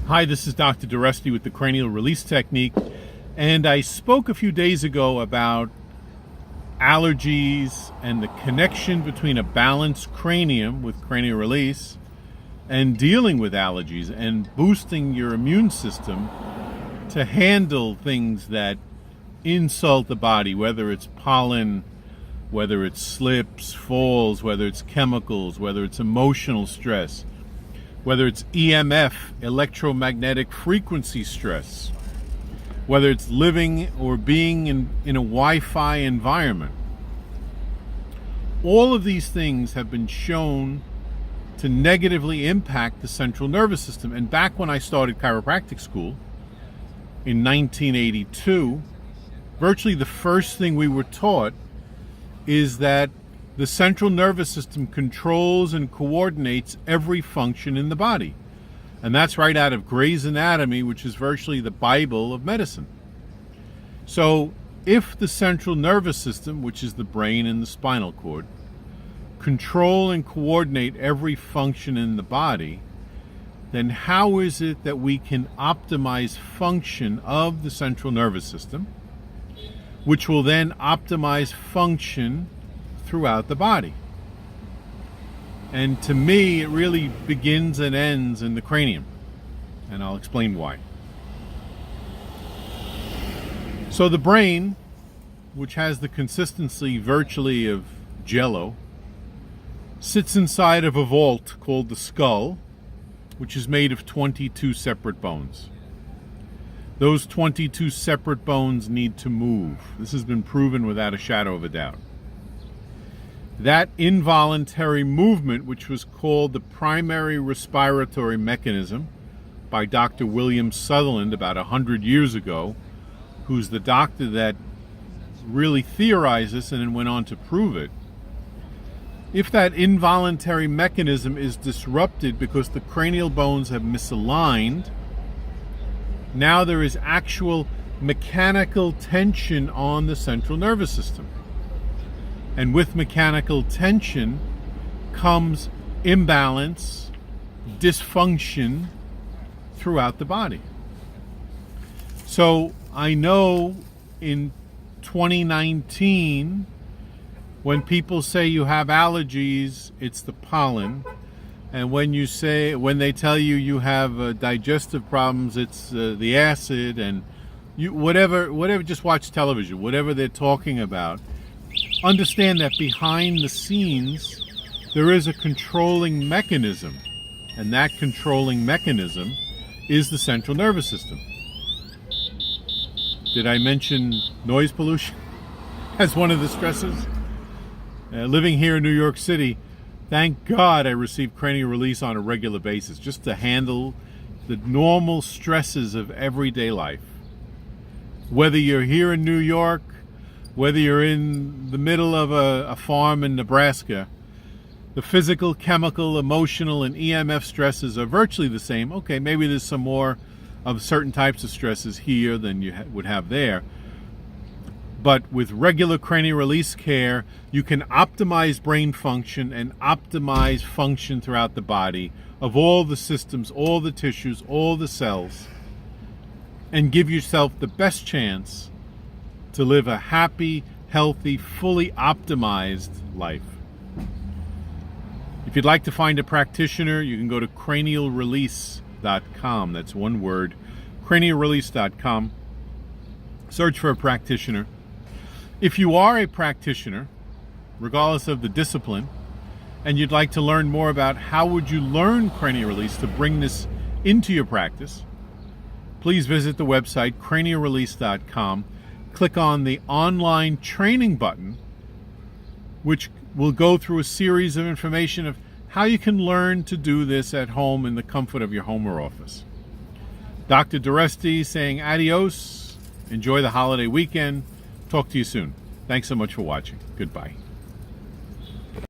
Hi, this is Dr. Doreste with the Cranial Release Technique, and I spoke a few days ago about allergies and the connection between a balanced cranium with cranial release and dealing with allergies and boosting your immune system to handle things that insult the body, whether it's pollen, whether it's slips, falls, whether it's chemicals, whether it's emotional stress, whether it's EMF, electromagnetic frequency stress, whether it's living or being in a Wi-Fi environment. All of these things have been shown to negatively impact the central nervous system. And back when I started chiropractic school in 1982, virtually the first thing we were taught is that the central nervous system controls and coordinates every function in the body. And that's right out of Gray's Anatomy, which is virtually the Bible of medicine. So if the central nervous system, which is the brain and the spinal cord, control and coordinate every function in the body, then how is it that we can optimize function of the central nervous system, which will then optimize function throughout the body? And to me, it really begins and ends in the cranium, and I'll explain why. So the brain, which has the consistency virtually of jello, sits inside of a vault called the skull, which is made of 22 separate bones. Those 22 separate bones need to move. This has been proven without a shadow of a doubt. That involuntary movement, which was called the primary respiratory mechanism by Dr. William Sutherland about 100 years ago, who's the doctor that really theorized this and then went on to prove it. If that involuntary mechanism is disrupted because the cranial bones have misaligned, now there is actual mechanical tension on the central nervous system. And with mechanical tension comes imbalance, dysfunction throughout the body. So I know in 2019, when people say you have allergies, it's the pollen. And when they tell you you have digestive problems, it's the acid. And whatever, just watch television, whatever they're talking about. Understand that behind the scenes, there is a controlling mechanism. And that controlling mechanism is the central nervous system. Did I mention noise pollution as one of the stresses? Living here in New York City, thank God I receive cranial release on a regular basis just to handle the normal stresses of everyday life. Whether you're here in New York, whether you're in the middle of a farm in Nebraska, the physical, chemical, emotional, and EMF stresses are virtually the same. Okay, maybe there's some more of certain types of stresses here than you would have there. But with regular cranial release care, you can optimize brain function and optimize function throughout the body of all the systems, all the tissues, all the cells, and give yourself the best chance to live a happy, healthy, fully optimized life. If you'd like to find a practitioner, you can go to cranialrelease.com. That's one word, cranialrelease.com. Search for a practitioner. If you are a practitioner, regardless of the discipline, and you'd like to learn more about how would you learn cranial release to bring this into your practice, please visit the website cranialrelease.com. Click on the online training button, which will go through a series of information of how you can learn to do this at home in the comfort of your home or office. Dr. Doreste saying adios. Enjoy the holiday weekend. Talk to you soon. Thanks so much for watching. Goodbye.